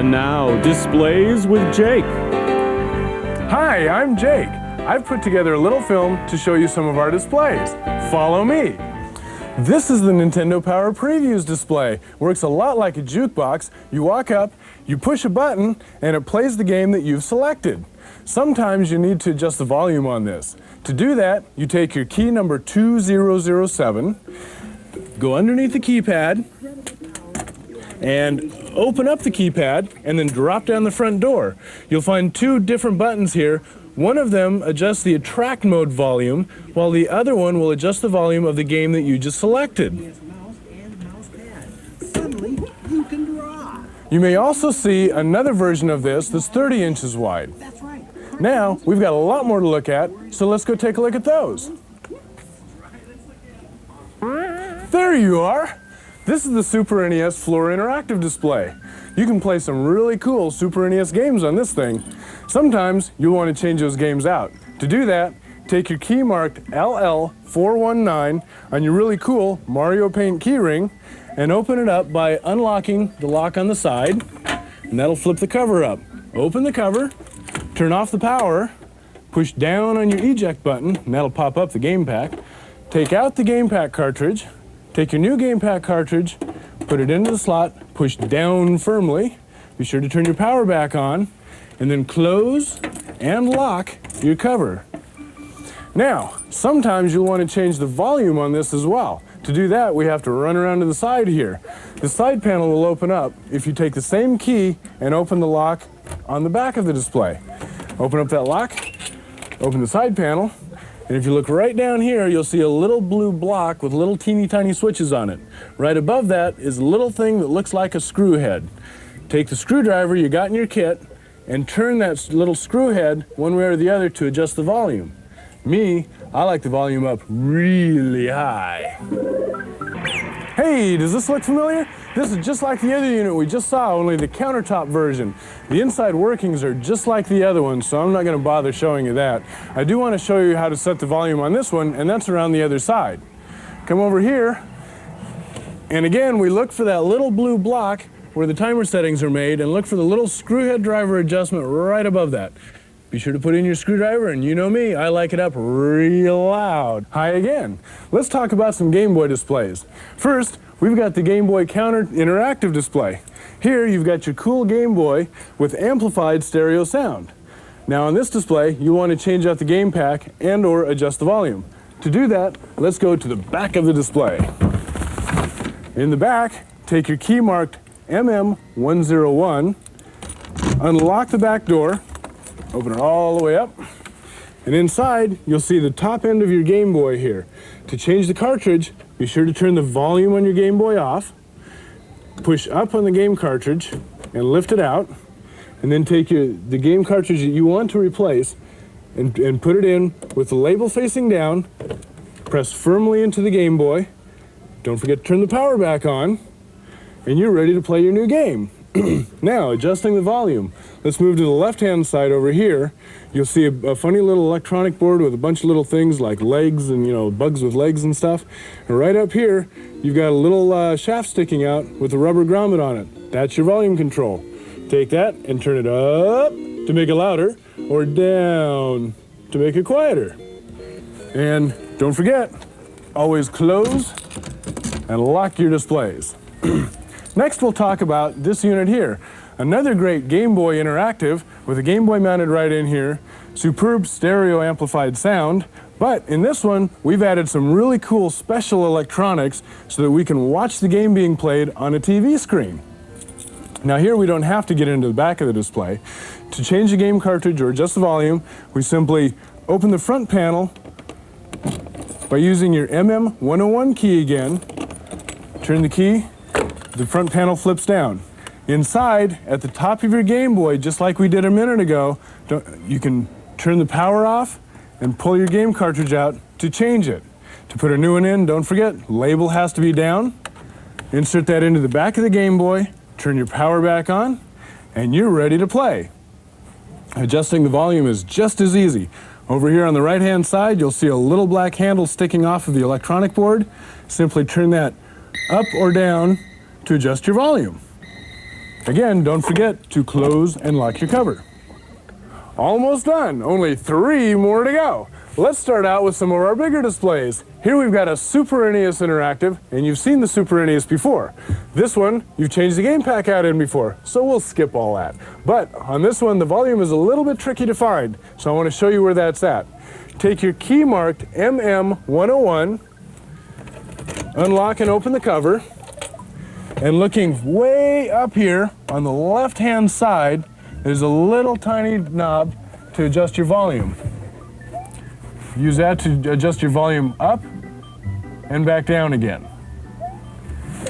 And now, Displays with Jake. Hi, I'm Jake. I've put together a little film to show you some of our displays. Follow me. This is the Nintendo Power Previews display. Works a lot like a jukebox. You walk up, you push a button, and it plays the game that you've selected. Sometimes you need to adjust the volume on this. To do that, you take your key number 2007, go underneath the keypad, and open up the keypad, and then drop down the front door. You'll find two different buttons here. One of them adjusts the attract mode volume, while the other one will adjust the volume of the game that you just selected. Suddenly, you can draw. You may also see another version of this that's 30 inches wide. That's right. Now, we've got a lot more to look at, so let's go take a look at those. There you are! This is the Super NES Floor Interactive Display. You can play some really cool Super NES games on this thing. Sometimes you'll want to change those games out. To do that, take your key marked LL419 on your really cool Mario Paint keyring and open it up by unlocking the lock on the side, and that'll flip the cover up. Open the cover, turn off the power, push down on your eject button, and that'll pop up the game pack. Take out the game pack cartridge, take your new game pack cartridge, put it into the slot, push down firmly, be sure to turn your power back on, and then close and lock your cover. Now, sometimes you'll want to change the volume on this as well. To do that, we have to run around to the side here. The side panel will open up if you take the same key and open the lock on the back of the display. Open up that lock, open the side panel, and if you look right down here, you'll see a little blue block with little teeny tiny switches on it. Right above that is a little thing that looks like a screw head. Take the screwdriver you got in your kit and turn that little screw head one way or the other to adjust the volume. I like the volume up really high. Hey, does this look familiar? This is just like the other unit we just saw, only the countertop version. The inside workings are just like the other one, so I'm not going to bother showing you that. I do want to show you how to set the volume on this one, and that's around the other side. Come over here, and again, we look for that little blue block where the timer settings are made, and look for the little screw head driver adjustment right above that. Be sure to put in your screwdriver, and you know me, I like it up real loud. Hi again. Let's talk about some Game Boy displays. First, we've got the Game Boy Counter Interactive Display. Here, you've got your cool Game Boy with amplified stereo sound. Now on this display, you want to change out the game pack and or adjust the volume. To do that, let's go to the back of the display. In the back, take your key marked MM101, unlock the back door, open it all the way up, and inside you'll see the top end of your Game Boy here. To change the cartridge, be sure to turn the volume on your Game Boy off, push up on the game cartridge and lift it out, and then take the game cartridge that you want to replace and put it in with the label facing down, press firmly into the Game Boy, don't forget to turn the power back on, and you're ready to play your new game. Now, adjusting the volume. Let's move to the left-hand side over here. You'll see a funny little electronic board with a bunch of little things like legs and, bugs with legs and stuff. And right up here, you've got a little shaft sticking out with a rubber grommet on it. That's your volume control. Take that and turn it up to make it louder, or down to make it quieter. And don't forget, always close and lock your displays. Next, we'll talk about this unit here. Another great Game Boy Interactive with a Game Boy mounted right in here, superb stereo amplified sound, but in this one, we've added some really cool special electronics so that we can watch the game being played on a TV screen. Now here we don't have to get into the back of the display. To change the game cartridge or adjust the volume, we simply open the front panel by using your MM101 key again, turn the key, the front panel flips down. Inside, at the top of your Game Boy, just like we did a minute ago, you can turn the power off and pull your game cartridge out to change it. To put a new one in, don't forget, label has to be down. Insert that into the back of the Game Boy, turn your power back on, and you're ready to play. Adjusting the volume is just as easy. Over here on the right-hand side, you'll see a little black handle sticking off of the electronic board. Simply turn that up or down to adjust your volume. Again, don't forget to close and lock your cover. Almost done, only 3 more to go. Let's start out with some of our bigger displays. Here we've got a Super NES Interactive, and you've seen the Super NES before. This one, you've changed the game pack out in before, so we'll skip all that. But on this one, the volume is a little bit tricky to find, so I want to show you where that's at. Take your key marked MM101, unlock and open the cover, and looking way up here on the left-hand side, there's a little tiny knob to adjust your volume. Use that to adjust your volume up and back down again.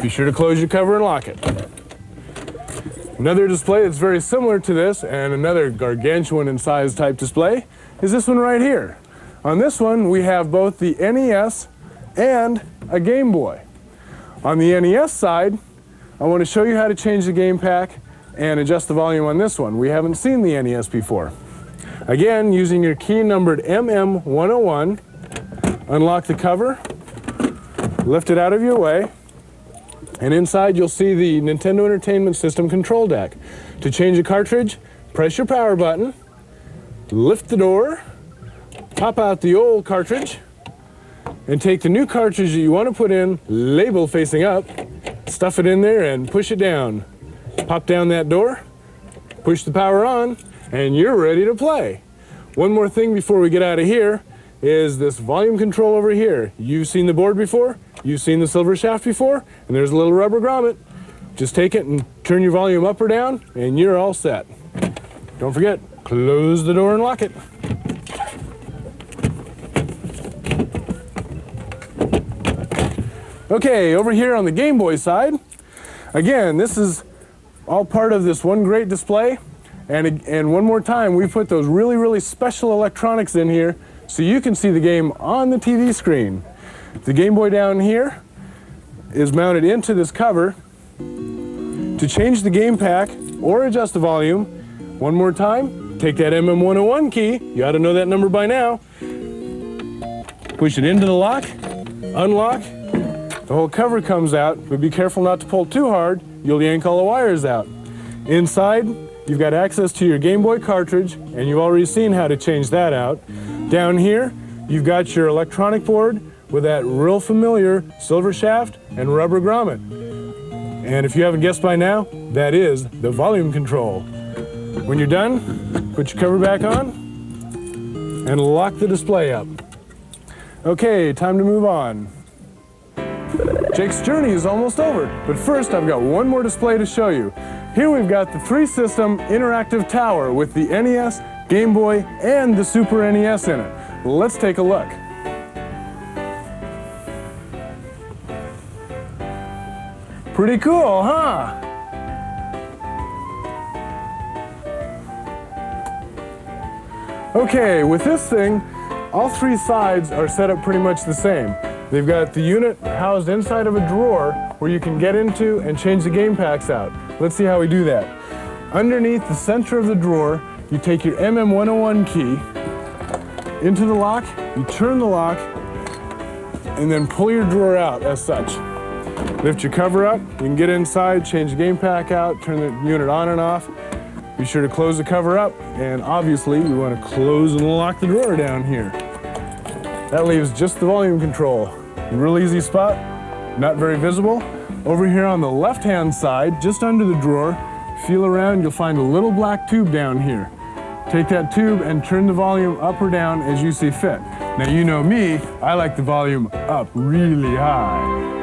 Be sure to close your cover and lock it. Another display that's very similar to this, and another gargantuan in size type display, is this one right here. On this one, we have both the NES and a Game Boy. On the NES side, I want to show you how to change the game pack and adjust the volume on this one. We haven't seen the NES before. Again, using your key numbered MM101, unlock the cover, lift it out of your way, and inside you'll see the Nintendo Entertainment System control deck. To change a cartridge, press your power button, lift the door, pop out the old cartridge, and take the new cartridge that you want to put in, label facing up, stuff it in there and push it down. Pop down that door, push the power on, and you're ready to play. One more thing before we get out of here is this volume control over here. You've seen the board before, you've seen the silver shaft before, and there's a little rubber grommet. Just take it and turn your volume up or down, and you're all set. Don't forget, close the door and lock it. Okay, over here on the Game Boy side, again, this is all part of this one great display. And one more time, we put those really, really special electronics in here so you can see the game on the TV screen. The Game Boy down here is mounted into this cover. To change the game pack or adjust the volume, one more time, take that MM101 key, you ought to know that number by now, push it into the lock, unlock, the whole cover comes out, but be careful not to pull too hard, you'll yank all the wires out. Inside, you've got access to your Game Boy cartridge, and you've already seen how to change that out. Down here, you've got your electronic board with that real familiar silver shaft and rubber grommet. And if you haven't guessed by now, that is the volume control. When you're done, put your cover back on and lock the display up. Okay, time to move on. Jake's journey is almost over, but first I've got one more display to show you. Here we've got the 3-system interactive tower with the NES, Game Boy, and the Super NES in it. Let's take a look. Pretty cool, huh? Okay, with this thing, all 3 sides are set up pretty much the same. They've got the unit housed inside of a drawer where you can get into and change the game packs out. Let's see how we do that. Underneath the center of the drawer, you take your MM101 key into the lock, you turn the lock, and then pull your drawer out as such. Lift your cover up, you can get inside, change the game pack out, turn the unit on and off. Be sure to close the cover up, and obviously we want to close and lock the drawer down here. That leaves just the volume control. Real easy spot, not very visible. Over here on the left-hand side, just under the drawer, feel around, you'll find a little black tube down here. Take that tube and turn the volume up or down as you see fit. Now you know me, I like the volume up really high.